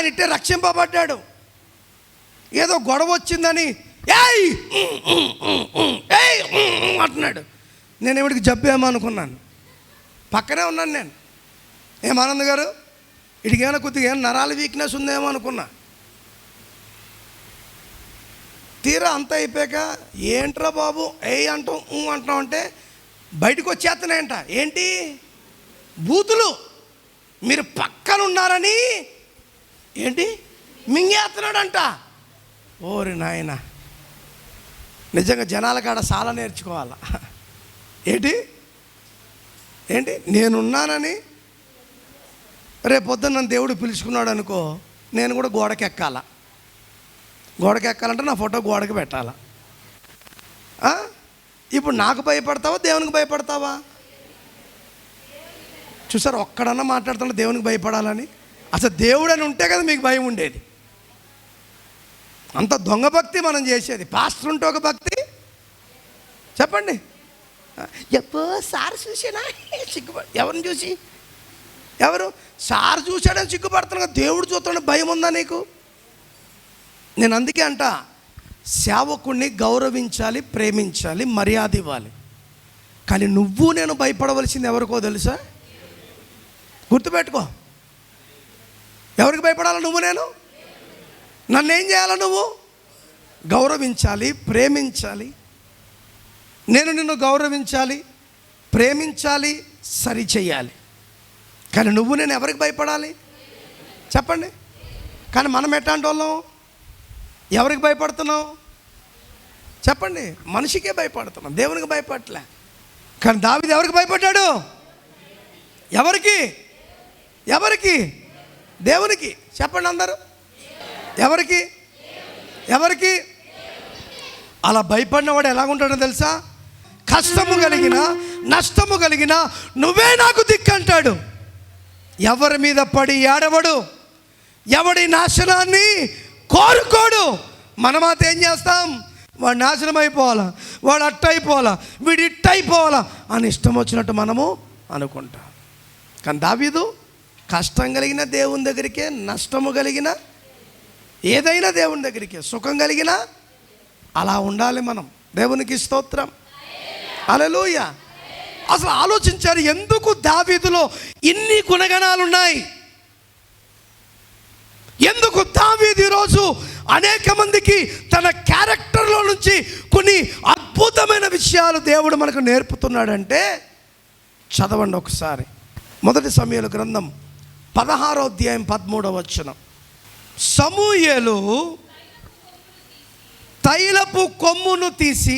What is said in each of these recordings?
ఆయన ఇట్టే రక్షింపబడ్డాడు. ఏదో గొడవ వచ్చిందని ఏయ్ ఏయ్ అంటున్నాడు. నేను ఎవడికి జబ్బేమో అనుకున్నాను, పక్కనే ఉన్నాను నేను. ఏమానంద్ గారు ఇడికి ఏమైనా కొద్దిగా ఏమైనా నరాల వీక్నెస్ ఉందేమో అనుకున్నా. తీరా అంత అయిపోయాక ఏంట్రా బాబు అంటాం అంటాం అంటే బయటకు వచ్చేస్తున్నాయంట. ఏంటి బూతులు, మీరు పక్కన ఉన్నారని ఏంటి మింగేస్తున్నాడంట. ఓరి నాయన, నిజంగా జనాల కాడ చాలా నేర్చుకోవాలా. ఏంటి ఏంటి నేనున్నానని రేపు పొద్దున్న నన్ను దేవుడు పిలుచుకున్నాడు అనుకో, నేను కూడా గోడకెక్కాల. గోడకెక్కాలంటే నా ఫోటో గోడకి పెట్టాలా? ఇప్పుడు నాకు భయపడతావా దేవునికి భయపడతావా? చూసారు, ఒక్కడన్నా మాట్లాడుతున్నా దేవునికి భయపడాలని. అసలు దేవుడు అని ఉంటే కదా మీకు భయం ఉండేది. అంత దొంగ భక్తి మనం చేసేది. పాస్టర్ ఉంటే ఒక భక్తి చెప్పండి. ఎప్పో సార్ చూసానా సిగ్గుపడి, ఎవరిని చూసి ఎవరు సార్ చూశాడని సిగ్గుపడుతున్నా, దేవుడు చూస్తాడని భయం ఉందా నీకు? నేను అందుకే అంట, సేవకుణ్ణి గౌరవించాలి, ప్రేమించాలి, మర్యాద ఇవ్వాలి. కానీ నువ్వు నేను భయపడవలసింది ఎవరికో తెలుసా? గుర్తుపెట్టుకో. ఎవరికి భయపడాలా? నువ్వు నేను. నన్నేం చేయాలా? నువ్వు గౌరవించాలి, ప్రేమించాలి. నేను నిన్ను గౌరవించాలి, ప్రేమించాలి, సరిచేయాలి. కానీ నువ్వు నేను ఎవరికి భయపడాలి చెప్పండి? కానీ మనం ఎట్లాంటి వాళ్ళం? ఎవరికి భయపడుతున్నావు చెప్పండి? మనిషికే భయపడుతున్నాం, దేవునికి భయపడలే. కానీ దావీదు ఎవరికి భయపడ్డాడు? ఎవరికి? ఎవరికి? దేవునికి. చెప్పండి అందరూ. ఎవరికి? ఎవరికి? అలా భయపడినవాడు ఎలాగుంటాడో తెలుసా? కష్టము కలిగిన నష్టము కలిగిన నువ్వే నాకు దిక్కంటాడు. ఎవరి మీద పడి ఏడవడు, ఎవడి నాశనాన్ని కోరుకోడు. మనమాత ఏం చేస్తాం? వాడు నాశనం అయిపోవాలా, వాడు అట్ట అయిపోవాలా, వీడు ఇట్ట అయిపోవాలా అని ఇష్టం వచ్చినట్టు మనము అనుకుంటాం. కానీ దావీదు కష్టం కలిగిన దేవుని దగ్గరికే, నష్టము కలిగిన ఏదైనా దేవుని దగ్గరికే, సుఖం కలిగిన అలా ఉండాలి మనం. దేవునికి స్తోత్రం, హల్లెలూయా. అసలు ఆలోచించారు, ఎందుకు దావీదులో ఇన్ని గుణగణాలు ఉన్నాయి? ఎందుకు దావీదు ఈరోజు అనేక మందికి తన క్యారెక్టర్లో నుంచి కొన్ని అద్భుతమైన విషయాలు దేవుడు మనకు నేర్పుతున్నాడంటే చదవండి ఒకసారి. 1 సమూయేలు గ్రంథం 16వ అధ్యాయం 13వ వచనం. సమూయేలు తైలపు కొమ్మును తీసి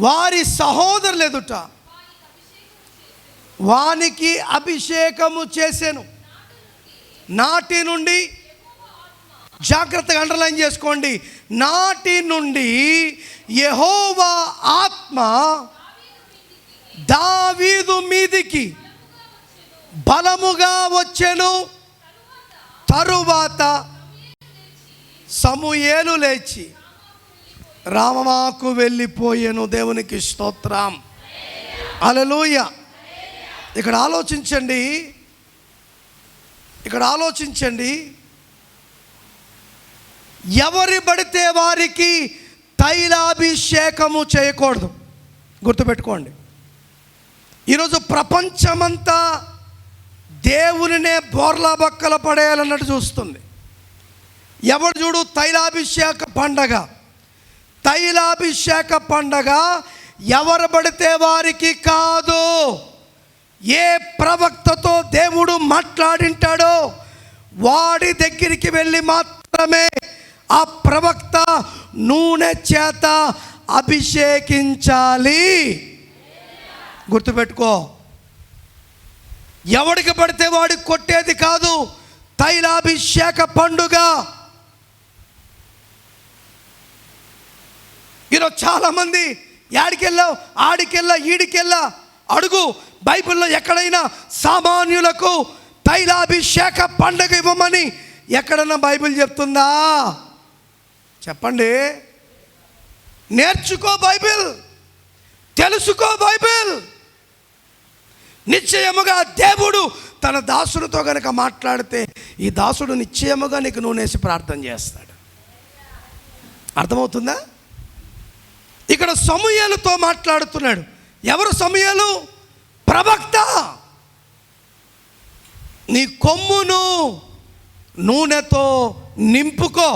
వారి సహోదరులు ఎదుట వానికి అభిషేకము చేసెను. నాటి నుండి, జాగ్రత్తగా అండర్లైన్ చేసుకోండి, నాటి నుండి యెహోవా ఆత్మ దావీదు మీదికి బలముగా వచ్చెను. తరువాత సమూయేలు లేచి రామాకు వెళ్ళిపోయాను. దేవునికి స్తోత్రం, హల్లెలూయా. ఇక్కడ ఆలోచించండి, ఇక్కడ ఆలోచించండి. ఎవరి పడితే వారికి తైలాభిషేకము చేయకూడదు. గుర్తుపెట్టుకోండి. ఈరోజు ప్రపంచమంతా దేవునినే బోర్లా బక్కల పడేయాలన్నట్టు చూస్తుంది. ఎవడు చూడు తైలాభిషేక పండగ, తైలాభిషేక పండగ ఎవరు పడితే వారికి కాదు. ఏ ప్రవక్తతో దేవుడు మాట్లాడింటాడో వాడి దగ్గరికి వెళ్ళి మాత్రమే ఆ ప్రవక్త నూనె చేత అభిషేకించాలి. గుర్తుపెట్టుకో. ఎవడికి పడితే వాడికి కొట్టేది కాదు తైలాభిషేక పండుగ. ఈరోజు చాలామంది యాడికెళ్ళావు, ఆడికెళ్ళా, ఈడికెళ్ళా అడుగు, బైబిల్లో ఎక్కడైనా సామాన్యులకు తైలాభిషేక పండుగ ఇవ్వమని ఎక్కడన్నా బైబిల్ చెప్తుందా? చెప్పండి. నేర్చుకో బైబిల్, తెలుసుకో బైబిల్. నిశ్చయముగా దేవుడు తన దాసునితో గనక మాట్లాడితే ఈ దాసుడు నిశ్చయముగా నీకు నూనెసి ప్రార్థన చేస్తాడు. అర్థమవుతుందా? ఇక్కడ సమూయేలుతో మాట్లాడుతున్నాడు. ఎవరు సమూయేలు? ప్రవక్త. నీ కొమ్మును నూనెతో నింపుకో.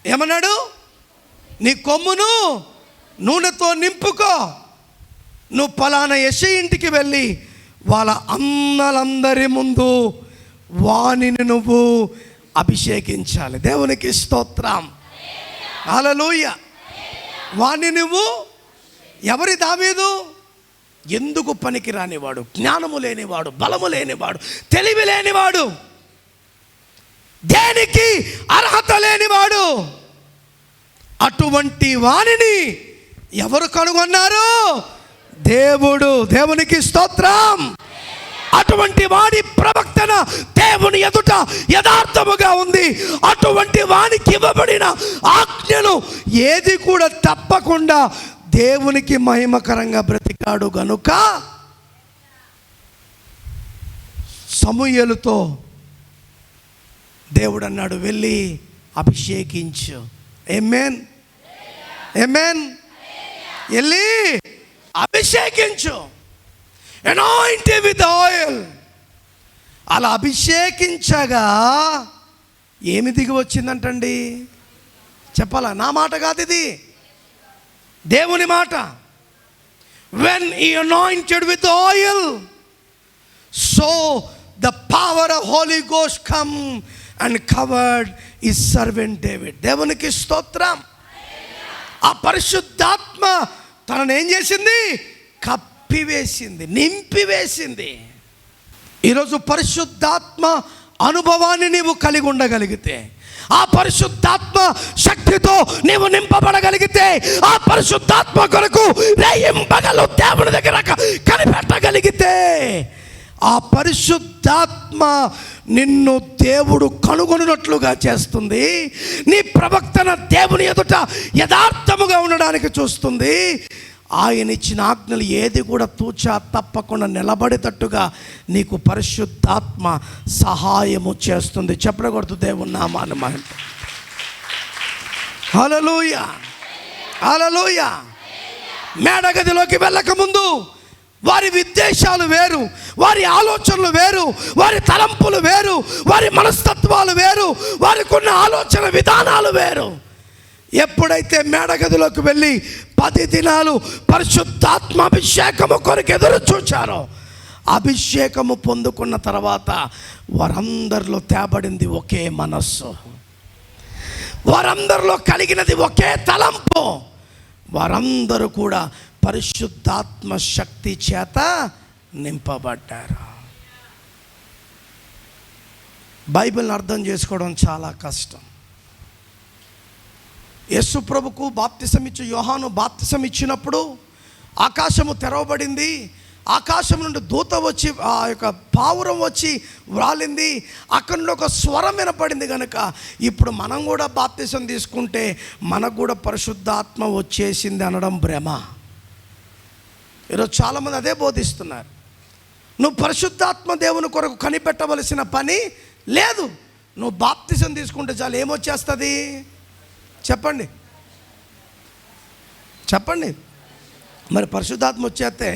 ఏమన్నాడు? నీ కొమ్మును నూనెతో నింపుకో. నువ్వు పలానా యెషయి ఇంటికి వెళ్ళి వాళ్ళ అన్నలందరి ముందు వానిని నువ్వు అభిషేకించాలి. దేవునికి స్తోత్రం, హల్లెలూయా. వాణ్ణి నువ్వు, ఎవరి దావీదు? ఎందుకు పనికి రానివాడు, జ్ఞానము లేనివాడు, బలము లేనివాడు, తెలివి లేనివాడు, దేనికి అర్హత లేనివాడు. అటువంటి వాణిని ఎవరు కనుగొన్నారు? దేవుడు. దేవునికి స్తోత్రం. అటువంటి వాడి ప్రవక్తన దేవుని ఎదుట యథార్థముగా ఉంది. అటువంటి వానికి ఇవ్వబడిన ఆజ్ఞను ఏది కూడా తప్పకుండా దేవునికి మహిమకరంగా బ్రతికాడు గనుక సమూయేలుతో దేవుడు అన్నాడు, వెళ్ళి అభిషేకించు. ఆమేన్, ఆమేన్. వెళ్ళి అభిషేకించు. Anoint with oil. అలా అభిషేకించగా ఏమి దిగి వచ్చిందంటండి? చెప్పాలా? నా మాట కాదు, ఇది దేవుని మాట. When he anointed with oil, so the power of Holy Ghost come and covered his servant David. దేవునికి స్తోత్రం. ఆ పరిశుద్ధాత్మ తనను ఏం చేసింది? కప్పివేసింది, నింపివేసింది. ఈరోజు పరిశుద్ధాత్మ అనుభవాన్ని నీవు కలిగి ఉండగలిగితే, ఆ పరిశుద్ధాత్మ శక్తితో నీవు నింపబడగలిగితే, ఆ పరిశుద్ధాత్మ కొరకు రేయింబగలు దేవుని దగ్గర కనిపెట్టగలిగితే, ఆ పరిశుద్ధాత్మ నిన్ను దేవుడు కనుగొనున్నట్లుగా చేస్తుంది. నీ ప్రవక్తన దేవుని ఎదుట యథార్థముగా ఉండడానికి చూస్తుంది. ఆయన ఇచ్చిన ఆజ్ఞలు ఏది కూడా తూచా తప్పకుండా నిలబడేటట్టుగా నీకు పరిశుద్ధాత్మ సహాయము చేస్తుంది. చెప్పకూడదు దేవుని నామాన్ని మహిమ. హల్లెలూయా, హల్లెలూయా. మేడగదిలోకి వెళ్ళకముందు వారి ఉద్దేశాలు వేరు, వారి ఆలోచనలు వేరు, వారి తలంపులు వేరు, వారి మనస్తత్వాలు వేరు, వారికి ఉన్న ఆలోచన విధానాలు వేరు. ఎప్పుడైతే మేడగదిలోకి వెళ్ళి 10 దినాలు పరిశుద్ధాత్మ అభిషేకము కొరకు ఎదురు చూచారో, అభిషేకము పొందుకున్న తర్వాత వారందరిలో తేబడింది ఒకే మనస్సు, వారందరిలో కలిగినది ఒకే తలంపు. వారందరూ కూడా పరిశుద్ధాత్మ శక్తి చేత నింపబడ్డారు. బైబిల్ని అర్థం చేసుకోవడం చాలా కష్టం. యేసు ప్రభుకు బాప్తిసం ఇచ్చి యోహాను బాప్తిసం ఇచ్చినప్పుడు ఆకాశము తెరవబడింది. ఆకాశం నుండి దూత వచ్చి, ఆ యొక్క పావురం వచ్చి వ్రాలింది. అక్కడ నుండి ఒక స్వరం వినపడింది. కనుక ఇప్పుడు మనం కూడా బాప్తిసం తీసుకుంటే మనకు కూడా పరిశుద్ధాత్మ వచ్చేసింది అనడం భ్రమ. ఈరోజు చాలామంది అదే బోధిస్తున్నారు. నువ్వు పరిశుద్ధాత్మ దేవుని కొరకు కనిపెట్టవలసిన పని లేదు. నువ్వు బాప్తిసం తీసుకుంటే చాలు. ఏమొచ్చేస్తుంది చెప్పండి, చెప్పండి. మరి పరిశుద్ధాత్మ వచ్చేస్తే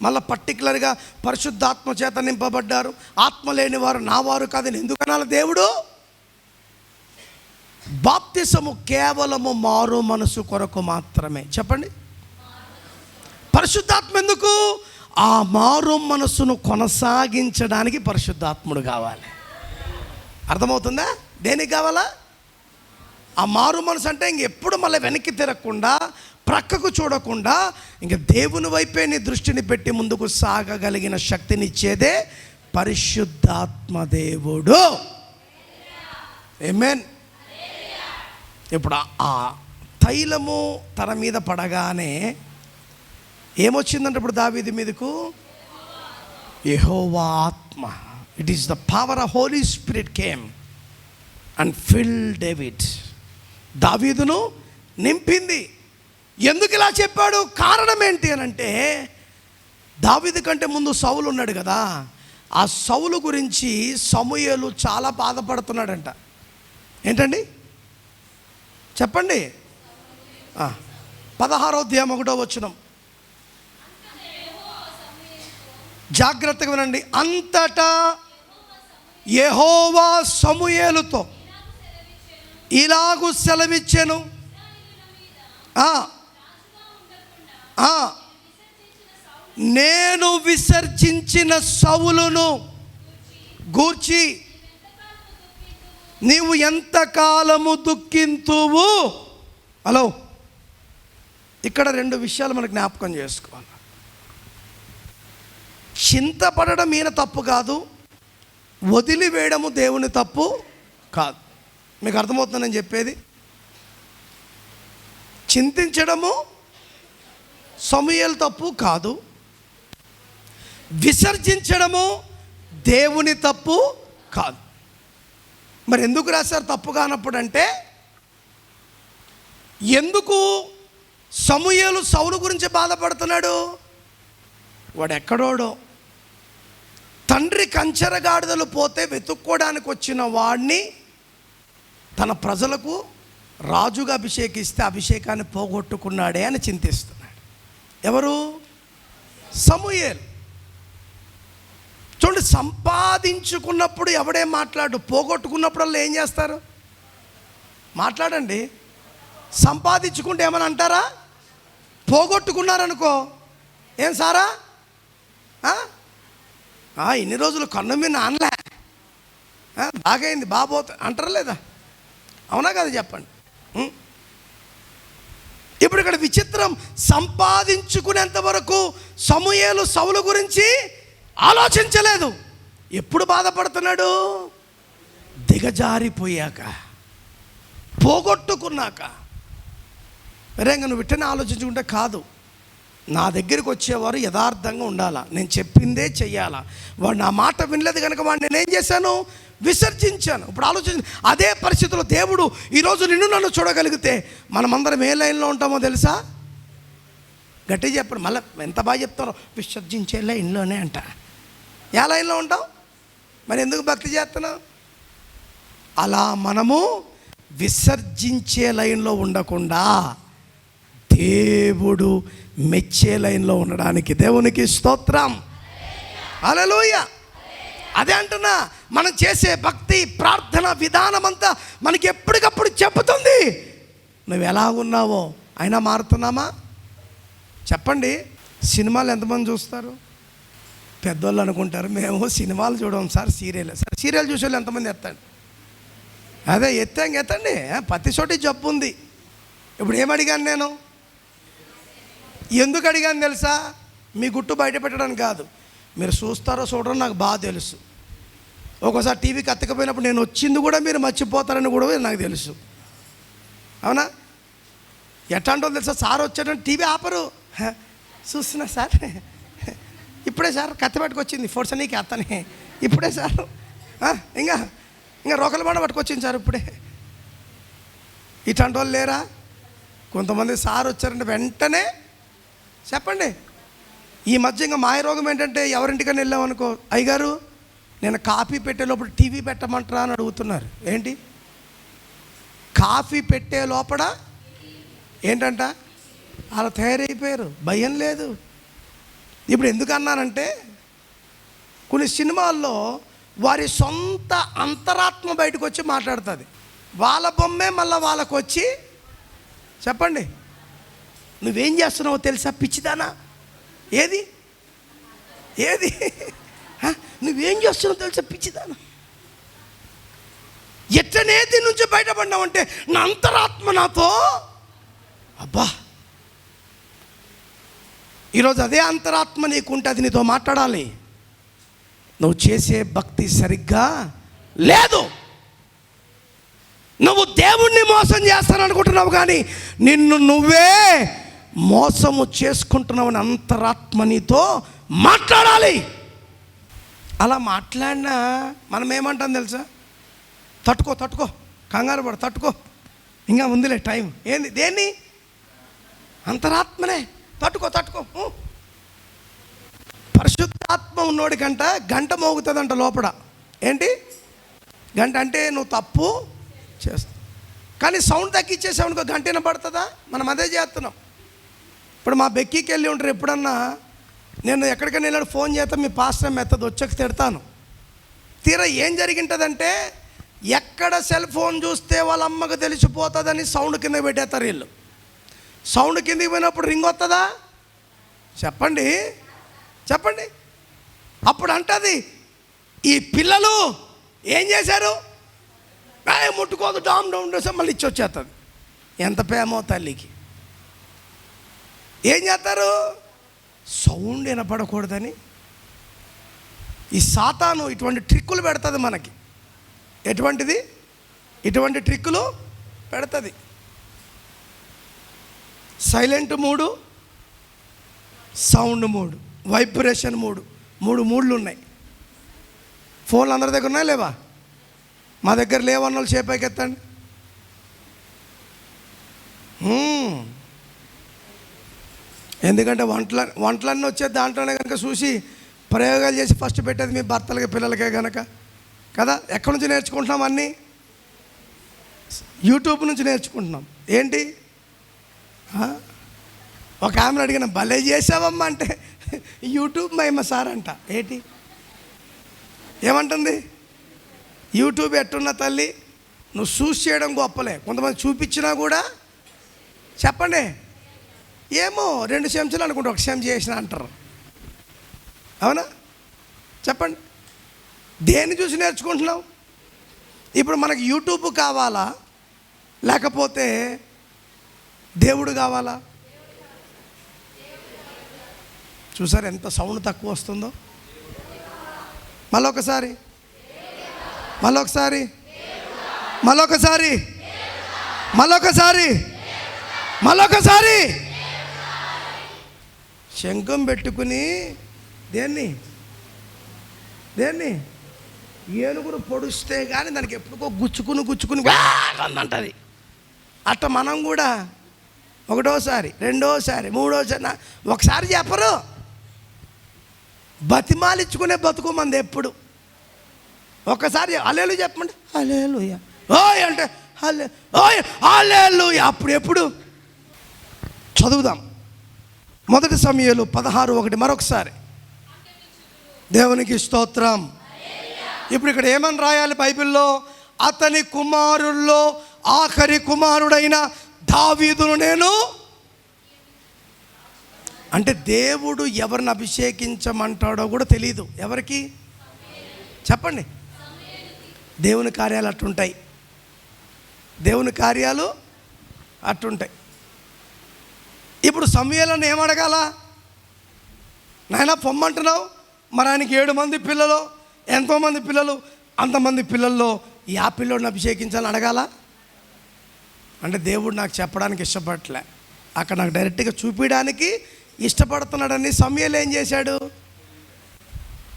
మళ్ళీ పర్టికులర్గా పరిశుద్ధాత్మ చేత నింపబడ్డారు, ఆత్మ లేని వారు నా వారు కాదని ఎందుకనాలి దేవుడు? బాప్తిసము కేవలము మారు మనసు కొరకు మాత్రమే. చెప్పండి, పరిశుద్ధాత్మ ఎందుకు? ఆ మారు మనసును కొనసాగించడానికి పరిశుద్ధాత్ముడు కావాలి. అర్థమవుతుందా? దేనికి కావాలా? ఆ మారు మనసు అంటే ఇంకెప్పుడు మళ్ళీ వెనక్కి తిరగకుండా, ప్రక్కకు చూడకుండా, ఇంక దేవుని వైపే నీ దృష్టిని పెట్టి ముందుకు సాగగలిగిన శక్తినిచ్చేదే పరిశుద్ధాత్మ దేవుడు. ఆమేన్. ఇప్పుడు ఆ తైలము తన మీద పడగానే ఏమొచ్చిందంటే ఇప్పుడు దావీదు మీదకు యెహోవా ఆత్మ. It is the power of holy spirit came and fill David. దావీదును నింపింది. ఎందుకు ఇలా చెప్పాడు? కారణం ఏంటి అని అంటే, దావీదు కంటే ముందు సౌలు ఉన్నాడు కదా. ఆ సౌలు గురించి సమూయేలు చాలా బాధపడుతున్నాడంట. ఏంటండి చెప్పండి. 16వ అధ్యాయం 1వ వచనం జాగ్రత్తగా వినండి. అంతటా యెహోవా సమూయేలుతో ఇలాగు సెలవిచ్చెను, నేను విసర్జించిన సౌలును గూర్చి నీవు ఎంతకాలము దుఃఖింతువు. హలో, ఇక్కడ 2 విషయాలు మనకు జ్ఞాపకం చేసుకోవాలి. చింతపడడం ఈయన తప్పు కాదు, వదిలివేయడము దేవుని తప్పు కాదు. మీకు అర్థమవుతుంది నేను చెప్పేది? చింతించడము సమూయేలు తప్పు కాదు, విసర్జించడము దేవుని తప్పు కాదు. మరి ఎందుకు రాశారు తప్పు కానప్పుడు అంటే, ఎందుకు సమూయేలు సౌలు గురించి బాధపడుతున్నాడు? వాడు ఎక్కడోడో తండ్రి కంచెరగాడిదలు పోతే వెతుక్కోవడానికి వచ్చిన వాడిని తన ప్రజలకు రాజుగా అభిషేకిస్తే అభిషేకాన్ని పోగొట్టుకున్నాడే అని చింతిస్తున్నాడు. ఎవరు? సమూయేలు. చూడండి, సంపాదించుకున్నప్పుడు ఎవడేం మాట్లాడు, పోగొట్టుకున్నప్పుడల్లా ఏం చేస్తారు? మాట్లాడండి. సంపాదించుకుంటే ఏమని అంటారా? పోగొట్టుకున్నారనుకో ఏం సారా, ఇన్ని రోజులు కన్ను మీద నాన్నలే, బాగైంది బాబోతు అంటారా లేదా? అవునా కదా చెప్పండి. ఇప్పుడు ఇక్కడ విచిత్రం, సంపాదించుకునేంత వరకు సమూయేలు సౌలు గురించి ఆలోచించలేదు. ఎప్పుడు బాధపడుతున్నాడు? దిగజారిపోయాక, పోగొట్టుకున్నాక. వేరేగా నువ్వు విట్టనే ఆలోచించుకుంటే కాదు. నా దగ్గరికి వచ్చేవారు యథార్థంగా ఉండాలా, నేను చెప్పిందే చెయ్యాలా. వాడు నా మాట వినలేదు కనుక వాడు నేనేం చేశాను? విసర్జించాను. ఇప్పుడు ఆలోచించి, అదే పరిస్థితిలో దేవుడు ఈరోజు నిన్ను నన్ను చూడగలిగితే మనమందరం ఏ లైన్లో ఉంటామో తెలుసా? గట్టిగా చెప్పండి. మళ్ళీ ఎంత బాగా చెప్తారో, విసర్జించే లైన్లోనే అంట. ఏ లైన్లో ఉంటాం? మరి ఎందుకు భక్తి చేస్తున్నావు? అలా మనము విసర్జించే లైన్లో ఉండకుండా దేవుడు మెచ్చే లైన్లో ఉండడానికి దేవునికి స్తోత్రం. హల్లెలూయా. అదే అంటున్నా, మనం చేసే భక్తి ప్రార్థన విధానం అంతా మనకి ఎప్పటికప్పుడు చెబుతుంది నువ్వు ఎలా ఉన్నావో. అయినా మారుతున్నామా? చెప్పండి. సినిమాలు ఎంతమంది చూస్తారు? పెద్దోళ్ళు అనుకుంటారు మేము సినిమాలు చూడము సార్, సీరియల్. సార్ సీరియల్ చూసే వాళ్ళు ఎంతమంది ఎత్తండి? అదే ఎత్తండి. ప్రతి చోటి జబ్బు ఉంది. ఇప్పుడు ఏమడిగాను నేను? ఎందుకు అడిగాను తెలుసా? మీ గుట్టు బయట పెట్టడానికి కాదు. మీరు చూస్తారో చూడరో నాకు బాగా తెలుసు. ఒక్కోసారి టీవీకి అత్తకపోయినప్పుడు నేను వచ్చింది కూడా మీరు మర్చిపోతారని కూడా నాకు తెలుసు. అవునా? ఎట్లాంటో తెలుసా? సార్ వచ్చాడని టీవీ ఆపరు. చూస్తున్నా సార్, ఇప్పుడే సార్ కత్తి పట్టుకొచ్చింది ఫోర్సనీకి అత్తని, ఇప్పుడే సార్ ఇంకా రోకల బండ పట్టుకొచ్చింది సార్ ఇప్పుడే. ఇట్లాంటి వాళ్ళు లేరా? కొంతమంది సార్ వచ్చారంటే వెంటనే చెప్పండి. ఈ మధ్య ఇంకా మాయ రోగం ఏంటంటే, ఎవరింటికైనా వెళ్ళామనుకో, అయ్యగారు నేను కాఫీ పెట్టే లోపల టీవీ పెట్టమంటారా అని అడుగుతున్నారు. ఏంటి? కాఫీ పెట్టే లోపల ఏంటంట? అలా తయారైపోయారు, భయం లేదు. ఇప్పుడు ఎందుకు అన్నానంటే, కొన్ని సినిమాల్లో వారి సొంత అంతరాత్మ బయటకు వచ్చి మాట్లాడుతుంది. వాళ్ళ బొమ్మే మళ్ళీ వాళ్ళకు వచ్చి చెప్పండి, నువ్వేం చేస్తున్నావో తెలుసా పిచ్చిదానా? ఏది నువ్వేం చేస్తున్నావు తెలుసా పిచ్చిదానా? ఎట్లనే దీని నుంచి బయటపడినావంటే, నా అంతరాత్మ నాతో. అబ్బా, ఈరోజు అదే అంతరాత్మ నీకుంటే అది నీతో మాట్లాడాలి. నువ్వు చేసే భక్తి సరిగ్గా లేదు. నువ్వు దేవుణ్ణి మోసం చేస్తాననుకుంటున్నావు, కానీ నిన్ను నువ్వే మోసము చేసుకుంటున్నావని అంతరాత్మ నీతో మాట్లాడాలి. అలా మాట్లాడినా మనం ఏమంటాం తెలుసా? తట్టుకో, కంగారు పడు, తట్టుకో, ఇంకా ఉందిలే టైం. ఏంది? దేన్ని? అంతరాత్మనే. తట్టుకో. పరిశుద్ధ పరిశుద్ధాత్మ ఉన్నోడికంట గంట మోగుతుందంట లోపల. ఏంటి గంట అంటే నువ్వు తప్పు చేస్తావు, కానీ సౌండ్ తగ్గించేసావు అనుకో గంట వినపడుతుందా? మనం అదే చేస్తున్నాం. ఇప్పుడు మా బెక్కీకి వెళ్ళి ఉంటారు, ఎప్పుడన్నా నేను ఎక్కడికైనా వెళ్ళాడు ఫోన్ చేస్తా, మీ పాస్టర్ మెత్తది వచ్చాక తిడతాను. తీరా ఏం జరిగింటుందంటే ఎక్కడ సెల్ ఫోన్ చూస్తే వాళ్ళ అమ్మకు తెలిసిపోతుందని సౌండ్ కింద పెట్టేస్తారు వీళ్ళు. సౌండ్ కిందకి పోయినప్పుడు రింగ్ వస్తుందా? చెప్పండి చెప్పండి. అప్పుడు అంటది ఈ పిల్లలు ఏం చేశారు, ముట్టుకోదు డామ్ డౌన్ చేస్తే మళ్ళీ ఇచ్చి వచ్చేస్తుంది. ఎంత ప్రేమో తల్లికి. ఏం చేస్తారు, సౌండ్ వినపడకూడదని ఈ సాతాను ఇటువంటి ట్రిక్కులు పెడుతుంది మనకి. ఎటువంటిది? ఇటువంటి ట్రిక్కులు పెడుతుంది. సైలెంట్ మూడు, సౌండ్ మూడు, వైబ్రేషన్ మూడు, మూడులు ఉన్నాయి. ఫోన్లు అందరి దగ్గర ఉన్నాయి లేవా? మా దగ్గర లేవన్న వాళ్ళు చేపైకి ఎత్తండి. ఎందుకంటే వంటలన్నీ వచ్చేది దాంట్లోనే కనుక చూసి ప్రయోగాలు చేసి ఫస్ట్ పెట్టేది మీ భర్తలకి పిల్లలకే కనుక కదా. ఎక్కడి నుంచి నేర్చుకుంటున్నాం? అన్నీ యూట్యూబ్ నుంచి నేర్చుకుంటున్నాం. ఏంటి, ఒక ఆమెను అడిగిన భలే చేసావమ్మా అంటే యూట్యూబ్ మహిమ సార్ అంట. ఏంటి ఏమంటుంది? యూట్యూబ్ ఎట్టున్న తల్లి, నువ్వు చూసి చేయడం గొప్పలే, కొంతమంది చూపించినా కూడా చెప్పండి ఏమో 2 చెంచాలు అనుకుంటా 1 చెంచా చేసిన అంటారు. అవునా? చెప్పండి, దేన్ని చూసి నేర్చుకుంటున్నావు? ఇప్పుడు మనకి యూట్యూబ్ కావాలా లేకపోతే దేవుడు కావాలా? చూసారు ఎంత సౌండ్ తక్కువ వస్తుందో? మళ్ళొకసారి మళ్ళొకసారి మళ్ళొకసారి మళ్ళొకసారి మళ్ళొకసారి. శంఖం పెట్టుకుని దేన్ని ఏనుగును పొడుస్తే కానీ దానికి ఎప్పుడుకో గుచ్చుకుని అంటది. అట్ట మనం కూడా ఒకటోసారి, రెండోసారి, మూడోసారి, ఒకసారి చెప్పరు, బతిమాలిచ్చుకునే బతుకు మంది ఎప్పుడు. ఒక్కసారి హల్లెలూయా చెప్పమంటే హల్లెలూయా, ఓయ్ అంటే ఓయ్ హల్లెలూయా. అప్పుడు ఎప్పుడు చదువుదాం. 1 సమూయేలు 16:1 మరొకసారి. దేవునికి స్తోత్రం. ఇప్పుడు ఇక్కడ ఏమని రాయాలి బైబిల్లో? అతని కుమారుల్లో ఆఖరి కుమారుడైన దావీదును నేను. అంటే దేవుడు ఎవరిని అభిషేకించమంటాడో కూడా తెలియదు ఎవరికి. చెప్పండి, దేవుని కార్యాలు అట్టుంటాయి. దేవుని కార్యాలు అట్టుంటాయి. ఇప్పుడు సమూయేలును ఏమడగాల? నాయన పొమ్మంటున్నావు, మరి ఆయనకి 7 మంది పిల్లలు, ఎంతోమంది పిల్లలు, అంతమంది పిల్లల్లో ఆ పిల్లోడిని అభిషేకించాలని అడగాల? అంటే దేవుడు నాకు చెప్పడానికి ఇష్టపడలే, అక్కడ నాకు డైరెక్ట్గా చూపించడానికి ఇష్టపడుతున్నాడని సమూయేలు ఏం చేశాడు?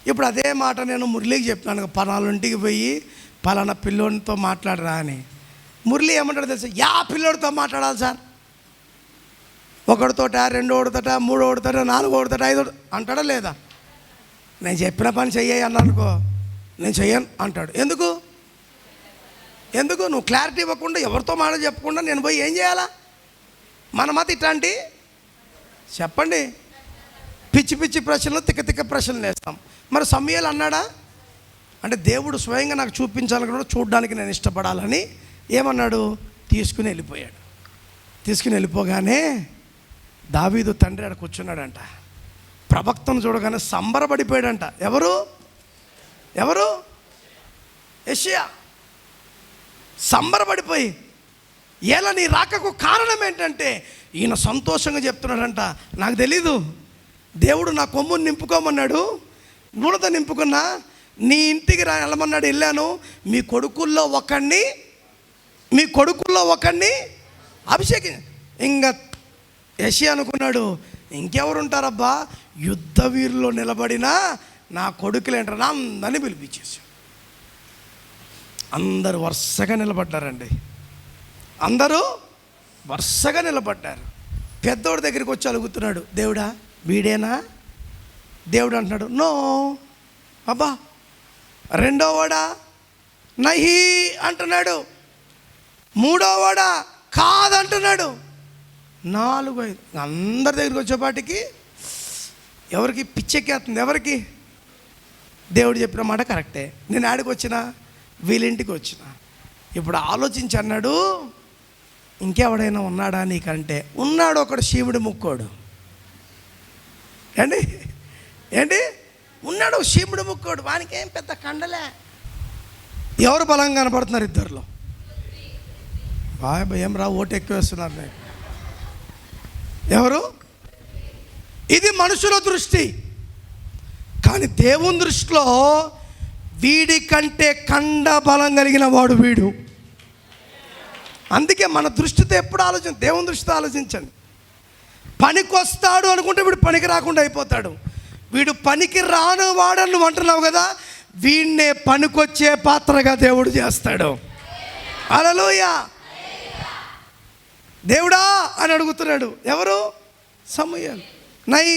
ఇప్పుడు అదే మాట నేను మురళికి చెప్తున్నాను, పలానింటికి పోయి పలానా పిల్లోడితో మాట్లాడరా అని. మురళి ఏమంటాడు తెలుసా? పిల్లోడితో మాట్లాడాలి సార్, 1తోట, 2తోట, 3తోట, 4తోట, 5 అంటాడా లేదా? నేను చెప్పిన పని చెయ్యి అన్నానుకో, నేను చెయ్యను అంటాడు. ఎందుకు? నువ్వు క్లారిటీ ఇవ్వకుండా, ఎవరితో మాట చెప్పకుండా నేను పోయి ఏం చేయాలా? మన మత ఇట్లాంటి చెప్పండి, పిచ్చి పిచ్చి ప్రశ్నలు, తిక్క ప్రశ్నలు వేస్తాం. మరి సమూయేలు అన్నాడా? అంటే దేవుడు స్వయంగా నాకు చూపించాలనుకున్నాడు, చూడడానికి నేను ఇష్టపడాలని ఏమన్నాడు? తీసుకుని వెళ్ళిపోయాడు. తీసుకుని వెళ్ళిపోగానే దావీదు తండ్రి ఆడ కూర్చున్నాడంట. ప్రవక్తను చూడగానే సంబరపడిపోయాడంట. ఎవరు? యెషయా. సంబరపడిపోయి, ఎలా నీ రాకకు కారణం ఏంటంటే ఈయన సంతోషంగా చెప్తున్నాడంట, నాకు తెలీదు, దేవుడు నా కొమ్ముని నింపుకోమన్నాడు, నూనెతో నింపుకున్నా, నీ ఇంటికి వెళ్ళమన్నాడు, వెళ్ళాను, మీ కొడుకుల్లో ఒకడిని అభిషేకి. ఇంకా యెషయా అనుకున్నాడు, ఇంకెవరు ఉంటారబ్బా, యుద్ధ వీరులో నిలబడినా నా కొడుకులేంటారా, అందరినీ పిలిపించేసి అందరూ వరుసగా నిలబడ్డారండి. అందరూ వరుసగా నిలబడ్డారు. పెద్దోడి దగ్గరికి వచ్చి అలుగుతున్నాడు, దేవుడా వీడేనా? దేవుడు అంటున్నాడు నో. అబ్బా, రెండో వాడా నహి అంటున్నాడు, మూడో వాడా కాదంటున్నాడు, 4, 5 అందరి దగ్గరికి వచ్చేపాటికి ఎవరికి పిచ్చెక్కేస్తుంది? ఎవరికి? దేవుడు చెప్పిన మాట కరెక్టే. నేను ఆడికి వచ్చినా, వీళ్ళింటికి వచ్చిన. ఇప్పుడు ఆలోచించి అన్నాడు, ఇంకెవడైనా ఉన్నాడా నీకంటే? ఉన్నాడు ఒకడు, శివుడు ముక్కోడు. ఏంటి ఏంటి ఉన్నాడు శివుడు ముక్కోడు, వానికి ఏం పెద్ద కండలే. ఎవరు బలంగా కనపడుతున్నారు ఇద్దరిలో? బాయ్ ఏం రా, ఓటు ఎక్కువ వేస్తున్నారు నేను. ఎవరు? ఇది మనుషుల దృష్టి, కానీ దేవుని దృష్టిలో వీడి కంటే కండ బలం కలిగిన వాడు వీడు. అందుకే మన దృష్టితో ఎప్పుడు ఆలోచించండి, దేవుని దృష్టితో ఆలోచించండి. పనికి వస్తాడు అనుకుంటే వీడు పనికి రాకుండా అయిపోతాడు. వీడు పనికి రాను వాడని నువ్వు అంటున్నావు కదా, వీడినే పనికొచ్చే పాత్రగా దేవుడు చేస్తాడు. హల్లెలూయా. దేవుడా అని అడుగుతున్నాడు. ఎవరు? సమూయేలు. నై,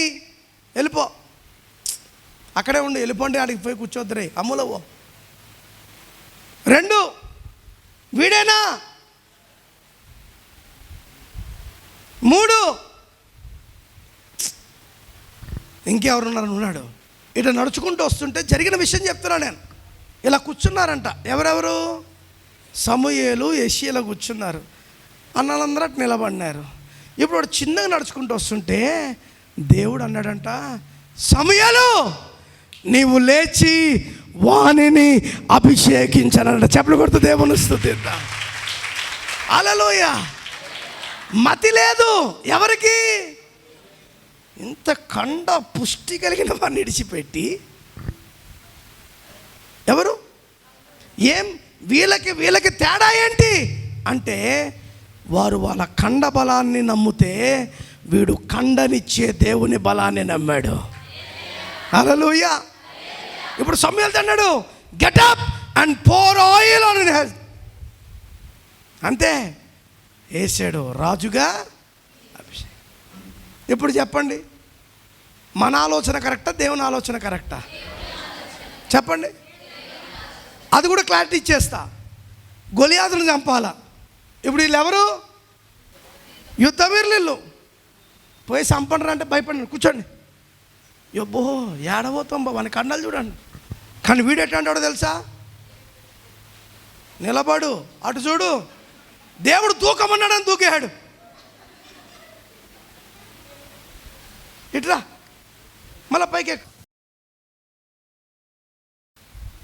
వెళ్ళిపో, అక్కడే ఉండి, వెళ్ళిపోండి, ఆడికి పోయి కూర్చోద్దురే, అమ్ములవో. 2, వీడేనా? 3, ఇంకెవరున్నారని ఉన్నాడు. ఇట్లా నడుచుకుంటూ వస్తుంటే జరిగిన విషయం చెప్తున్నా నేను. ఇలా కూర్చున్నారంట. ఎవరెవరు? సమూయేలు, యెషీయా కూర్చున్నారు. అన్నలందరూ అటు నిలబడినారు. ఇప్పుడు వాడు చిన్నగా నడుచుకుంటూ వస్తుంటే దేవుడు అన్నాడంట, సమూయేలు నీవు లేచి వానిని అభిషేకించానంట. చెప్పులు కొడుతూ దేవుని స్తుతిద్దాం. హల్లెలూయా. మతి లేదు ఎవరికి? ఇంత కండ పుష్టి కలిగిన వాడిని విడిచిపెట్టి ఎవరు? ఏం వీళ్ళకి తేడా ఏంటి అంటే, వారు వాళ్ళ కండ బలాన్ని నమ్మితే వీడు కండనిచ్చే దేవుని బలాన్ని నమ్మాడు. హల్లెలూయా. ఇప్పుడు సమూయేలు అన్నాడు, get up and pour oil on his head. అంతే, వేసాడు రాజుగా అభిషేకం. ఇప్పుడు చెప్పండి, మన ఆలోచన కరెక్టా, దేవుని ఆలోచన కరెక్టా? చెప్పండి. అది కూడా క్లారిటీ ఇచ్చేస్తా. గొలియాతును చంపాలా. ఇప్పుడు వీళ్ళు ఎవరు? యుద్ధవీరులు. పోయి చంపండి అంటే భయపడి కూర్చోండి. యబ్బో ఏడబోతాం వాని కండలు చూడండి. కానీ వీడు ఎట్లా అంటాడో తెలుసా? నిలబడు, అటు చూడు, దేవుడు దూకమన్నాడని దూకేశాడు. ఇట్లా మళ్ళీ పైకి.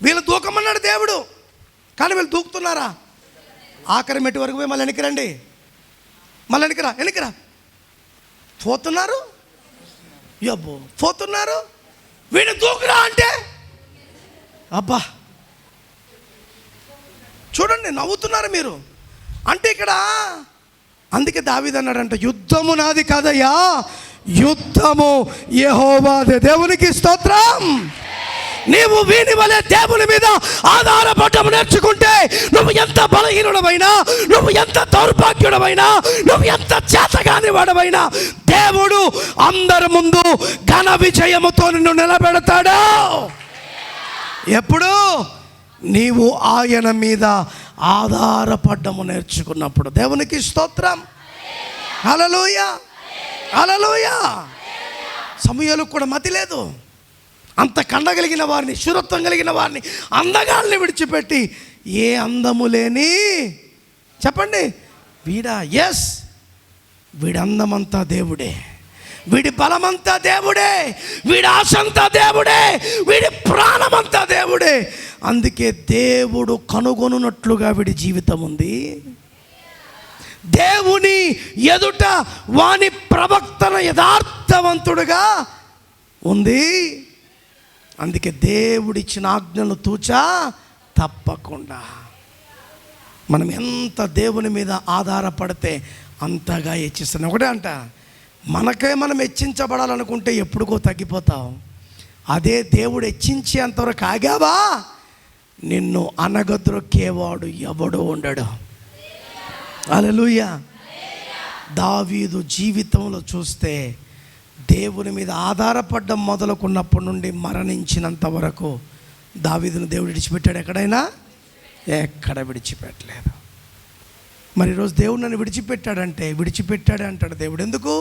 వీళ్ళు దూకమన్నాడు దేవుడు, కానీ వీళ్ళు దూకుతున్నారా? ఆఖరి మెట్టు వరకు పోయి మళ్ళీ వెనక్కిరండి, మళ్ళీ వెనక్కిరా పోతున్నారు. అబ్బో పోతున్నారు. వీడు దూకురా అంటే అబ్బా చూడండి, నవ్వుతున్నారు మీరు. అంటే ఇక్కడ అందుకే దావీదు అన్నాడంట, యుద్ధము నాది కాదయ్యా, యుద్ధము యెహోవాదే. దేవునికి స్తోత్రం. నీవు వీని వలె దేవుని మీద ఆధారపడటం నేర్చుకుంటే, నువ్వు ఎంత బలహీనుడమైనా, నువ్వు ఎంత దౌర్భాగ్యుడమైనా, నువ్వు ఎంత చేతగాని వాడమైనా, దేవుడు అందరి ముందు ఘన విజయముతో నిన్ను నిలబెడతాడు. ఎప్పుడు? నీవు ఆయన మీద ఆధారపడము నేర్చుకున్నప్పుడు. దేవునికి స్తోత్రం. హల్లెలూయా, హల్లెలూయా. సమూయేలుకు కూడా మతి లేదు. అంత కండగలిగిన వారిని, శూరత్వం కలిగిన వారిని, అందగాల్ని విడిచిపెట్టి ఏ అందము లేని, చెప్పండి, వీడా? ఎస్, వీడి అందమంతా దేవుడే, వీడి బలమంతా దేవుడే, వీడి ఆశంతా దేవుడే, వీడి ప్రాణమంతా దేవుడే. అందుకే దేవుడు కనుగొనున్నట్లుగా వీడి జీవితం ఉంది. దేవుని ఎదుట వాని ప్రవక్తన యథార్థవంతుడుగా ఉంది. అందుకే దేవుడిచ్చిన ఆజ్ఞలు తూచా తప్పకుండా. మనం ఎంత దేవుని మీద ఆధారపడితే అంతగా హెచ్చిస్తాను. ఒకటే అంట, మనకే మనం హెచ్చించబడాలనుకుంటే ఎప్పుడుకో తగ్గిపోతాం. అదే దేవుడు హెచ్చించేంతవరకు ఆగావా, నిన్ను అనగద్రొక్కేవాడు ఎవడో ఉండడు. హల్లెలూయా. దావీదు జీవితంలో చూస్తే దేవుని మీద ఆధారపడ్డం మొదలుకున్నప్పటి నుండి మరణించినంత వరకు దావీదును దేవుడు విడిచిపెట్టాడు ఎక్కడైనా? ఎక్కడ విడిచిపెట్టలేదు. మరి ఈరోజు దేవుడు నన్ను విడిచిపెట్టాడంటే విడిచిపెట్టాడే అంటాడు దేవుడు. ఎందుకు?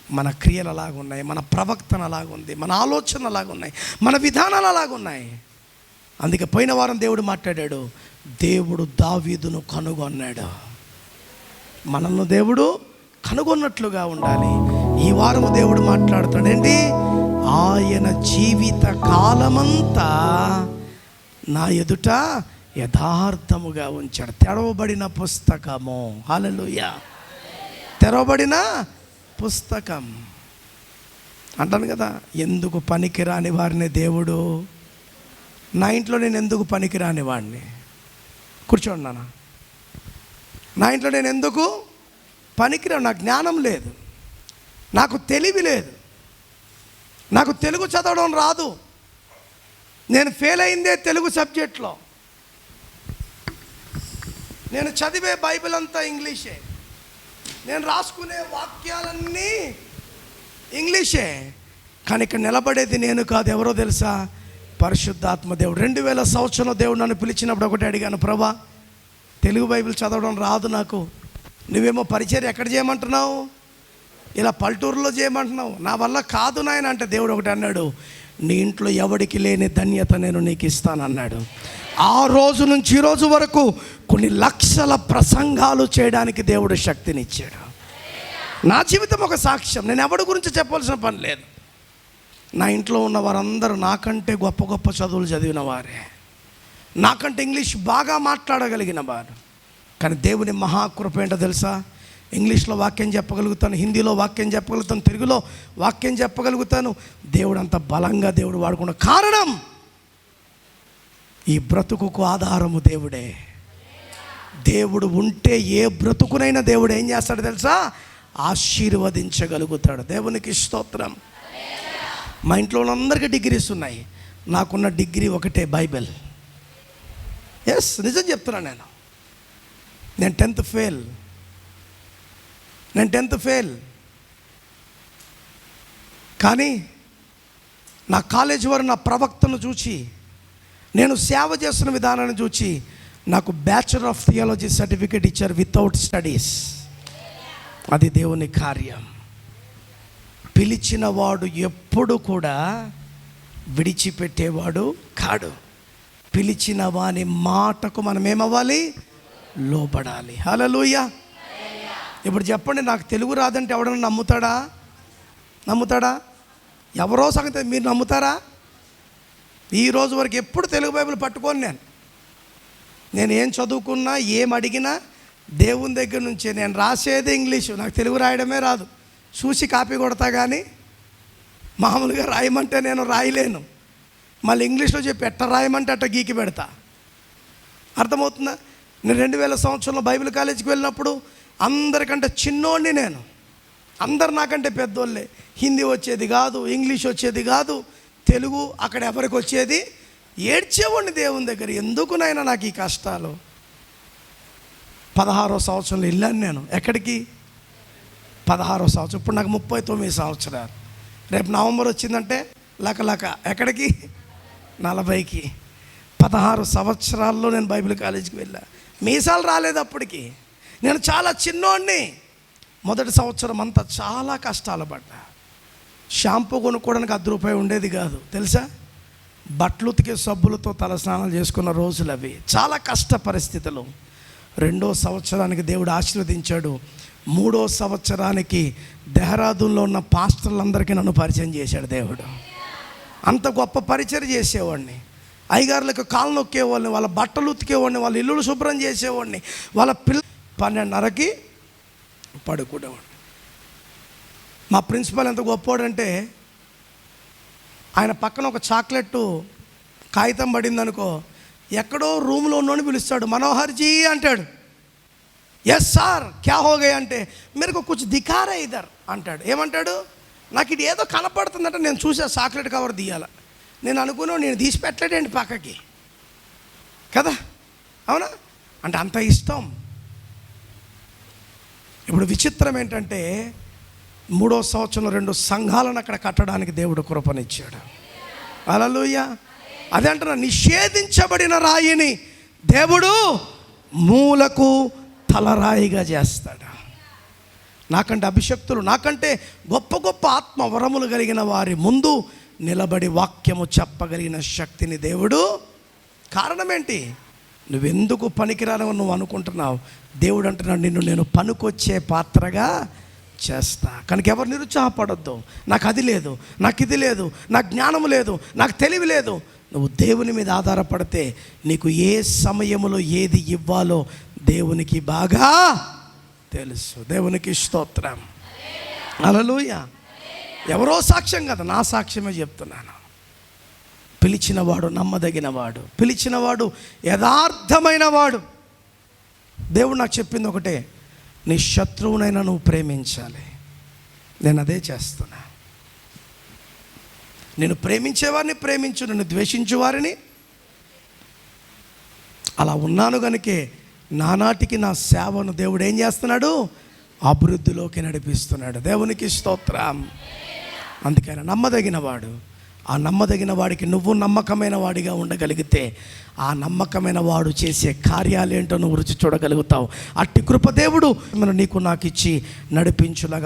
మన క్రియలు అలాగున్నాయి, మన ప్రవక్తన అలాగుంది, మన ఆలోచనలు అలాగున్నాయి, మన విధానాలు అలాగున్నాయి. అందుకే పోయిన వారం దేవుడు మాట్లాడాడు, దేవుడు దావీదును కనుగొన్నాడు. మనల్ని దేవుడు కనుగొన్నట్లుగా ఉండాలి. ఈ వారము దేవుడు మాట్లాడుతాడు ఏంటి? ఆయన జీవిత కాలమంతా నా ఎదుట యథార్థముగా ఉంచాడు. తెరవబడిన పుస్తకము. హల్లెలూయా. తెరవబడిన పుస్తకం అంటాను కదా. ఎందుకు పనికిరాని వారిని దేవుడు, నా ఇంట్లో నేను ఎందుకు పనికిరాని వాడిని? కూర్చోండి నాన్న. నా ఇంట్లో నేను ఎందుకు పనికిరాను? నాకు జ్ఞానం లేదు, నాకు తెలివి లేదు, నాకు తెలుగు చదవడం రాదు. నేను ఫెయిల్ అయిందే తెలుగు సబ్జెక్ట్లో. నేను చదివే బైబిల్ అంతా ఇంగ్లీషే, నేను రాసుకునే వాక్యాలన్నీ ఇంగ్లీషే. కానీ ఇక్కడ నిలబడేది నేను కాదు, ఎవరో తెలుసా? పరిశుద్ధాత్మ దేవుడు. 2000 సంవత్సరంలో దేవుడు నన్ను పిలిచినప్పుడు ఒకటి అడిగాను, ప్రభా తెలుగు బైబిల్ చదవడం రాదు నాకు, నువ్వేమో పరిచర్య ఎక్కడ చేయమంటున్నావు? ఇలా పల్లెటూరులో చేయమంటున్నావు, నా వల్ల కాదు నాయన అంటే దేవుడు ఒకటి అన్నాడు, నీ ఇంట్లో ఎవడికి లేని ధన్యత నేను నీకు ఇస్తానన్నాడు. ఆ రోజు నుంచి ఈ రోజు వరకు కొన్ని లక్షల ప్రసంగాలు చేయడానికి దేవుడు శక్తినిచ్చాడు. నా జీవితం ఒక సాక్ష్యం. నేను ఎవడి గురించి చెప్పాల్సిన పని లేదు. నా ఇంట్లో ఉన్న వారందరూ నాకంటే గొప్ప గొప్ప చదువులు చదివిన వారే, నాకంటే ఇంగ్లీష్ బాగా మాట్లాడగలిగిన వారు. కానీ దేవుని మహాకృప ఏంటో తెలుసా? ఇంగ్లీష్లో వాక్యం చెప్పగలుగుతాను, హిందీలో వాక్యం చెప్పగలుగుతాను, తెలుగులో వాక్యం చెప్పగలుగుతాను. దేవుడు అంత బలంగా దేవుడు వాడుకున్న కారణం, ఈ బ్రతుకుకు ఆధారము దేవుడే. దేవుడు ఉంటే ఏ బ్రతుకునైనా దేవుడు ఏం చేస్తాడు తెలుసా? ఆశీర్వదించగలుగుతాడు. దేవునికి స్తోత్రం. మా ఇంట్లో అందరికీ డిగ్రీస్ ఉన్నాయి, నాకున్న డిగ్రీ ఒకటే, బైబిల్. ఎస్, నిజం చెప్తున్నాను. నేను 10th ఫెయిల్. కానీ నా కాలేజీ వారు నా ప్రవక్తను చూచి, నేను సేవ చేస్తున్న విధానాన్ని చూచి నాకు బ్యాచులర్ ఆఫ్ థియాలజీ సర్టిఫికేట్ ఇచ్చారు వితౌట్ స్టడీస్. అది దేవుని కార్యం. పిలిచిన వాడు ఎప్పుడు కూడా విడిచిపెట్టేవాడు కాడు. పిలిచిన వాని మాటకు మనం ఏమవ్వాలి? లోబడాలి. హల్లెలూయా. ఇప్పుడు చెప్పండి, నాకు తెలుగు రాదంటే ఎవడన్నా నమ్ముతాడా? ఎవరో సంగతి మీరు నమ్ముతారా? ఈ రోజు వరకు ఎప్పుడు తెలుగు బైబిల్ పట్టుకోను. నేను ఏం చదువుకున్నా, ఏం అడిగినా దేవుని దగ్గర నుంచే. నేను రాసేది ఇంగ్లీషు, నాకు తెలుగు రాయడమే రాదు. చూసి కాపీ కొడతా, కానీ మామూలుగా రాయమంటే నేను రాయలేను. మళ్ళీ ఇంగ్లీష్లో చెప్పి ఎట్ట రాయమంటే అట్ట గీకి పెడతా. అర్థమవుతుందా? నేను 2000 సంవత్సరంలో బైబిల్ కాలేజీకి వెళ్ళినప్పుడు అందరికంటే చిన్నోడిని నేను, అందరు నాకంటే పెద్దోళ్ళే. హిందీ వచ్చేది కాదు, ఇంగ్లీష్ వచ్చేది కాదు, తెలుగు అక్కడ ఎవరికి వచ్చేది? ఏడ్చేవాడిని దేవుని దగ్గర, ఎందుకునైనా నాకు ఈ కష్టాలు. 16వ సంవత్సరంలో వెళ్ళాను నేను. ఎక్కడికి? 16వ సంవత్సరం. ఇప్పుడు నాకు 39 సంవత్సరాలు. రేపు నవంబర్ వచ్చిందంటే లక ఎక్కడికి? 40కి. 16 సంవత్సరాల్లో నేను బైబిల్ కాలేజీకి వెళ్ళా. మీసాలు రాలేదు అప్పటికి. నేను చాలా చిన్నోడిని. మొదటి సంవత్సరం అంతా చాలా కష్టాలు పడ్డా. షాంపూ కొనుక్కోవడానికి ₹10 ఉండేది కాదు తెలుసా? బట్టలు ఉతికే సబ్బులతో తల స్నానాలు చేసుకున్న రోజులు అవి. చాలా కష్ట పరిస్థితులు. 2వ సంవత్సరానికి దేవుడు ఆశీర్వదించాడు. 3వ సంవత్సరానికి దెహ్రాదూన్లో ఉన్న పాస్టర్లందరికీ నన్ను పరిచయం చేశాడు దేవుడు. అంత గొప్ప పరిచయం చేసేవాడిని. అయ్యగారులకు కాళ్ళు నొక్కేవాడిని, వాళ్ళ బట్టలు ఉతికేవాడిని, వాళ్ళ ఇల్లులు శుభ్రం చేసేవాడిని, వాళ్ళ 12:30కి పడుకునేవాడిని. మా ప్రిన్సిపల్ ఎంత గొప్పోడంటే, ఆయన పక్కన ఒక చాక్లెట్ కాగితం పడిందనుకో, ఎక్కడో రూమ్లో ఉన్నోని పిలుస్తాడు, మనోహర్జీ అంటాడు. ఎస్ సార్ క్యా హో గయా అంటే, మేరకు కుచ్ దిఖా రే ఇధర్ అంటాడు. ఏమంటాడు? నాకు ఇది ఏదో కనపడుతుందంటే నేను చూసా చాక్లెట్ కవర్ తీయాల. నేను అనుకున్నాను, నేను తీసి పెట్టలేడండి పక్కకి కదా, అవునా? అంటే అంత ఇష్టం. ఇప్పుడు విచిత్రం ఏంటంటే, 3వ సంవత్సరంలో 2 సంఘాలను అక్కడ కట్టడానికి దేవుడు కృపనిచ్చాడు. హల్లెలూయా. అదే అంటున్నా, నిషేధించబడిన రాయిని దేవుడు మూలకు తలరాయిగా చేస్తాడు. నాకంటే అభిషక్తులు, నాకంటే గొప్ప గొప్ప ఆత్మ వరములు కలిగిన వారి ముందు నిలబడి వాక్యము చెప్పగలిగిన శక్తిని దేవుడు. కారణం ఏంటి? నువ్వెందుకు పనికిరాని నువ్వు అనుకుంటున్నావు? దేవుడు అంటున్నాడు, నిన్ను నేను పనికొచ్చే పాత్రగా చేస్తా. కనుక ఎవరు నిరుత్సాహపడొద్దు. నాకు అది లేదు, నాకు ఇది లేదు, నాకు జ్ఞానం లేదు, నాకు తెలివి లేదు. నువ్వు దేవుని మీద ఆధారపడితే నీకు ఏ సమయంలో ఏది ఇవ్వాలో దేవునికి బాగా తెలుసు. దేవునికి స్తోత్రం. హల్లెలూయా. ఎవరో సాక్ష్యం కదా, నా సాక్ష్యమే చెప్తున్నాను. పిలిచినవాడు నమ్మదగినవాడు, పిలిచినవాడు యథార్థమైన వాడు. దేవుడు నాకు చెప్పింది ఒకటే, నీ శత్రువునైనా నువ్వు ప్రేమించాలి. నేను అదే చేస్తున్నా. నేను ప్రేమించేవారిని ప్రేమించు, నన్ను ద్వేషించు వారిని. అలా ఉన్నాను కనుకే నానాటికి నా సేవను దేవుడు ఏం చేస్తున్నాడు? అభివృద్ధిలోకి నడిపిస్తున్నాడు. దేవునికి స్తోత్రం. అందుకని నమ్మదగిన వాడు. ఆ నమ్మదగిన వాడికి నువ్వు నమ్మకమైన వాడిగా ఉండగలిగితే ఆ నమ్మకమైన వాడు చేసే కార్యాలేంటో నువ్వు రుచి చూడగలుగుతావు. అట్టి కృప దేవుడు నీకు నాకు ఇచ్చి నడిపించులాగా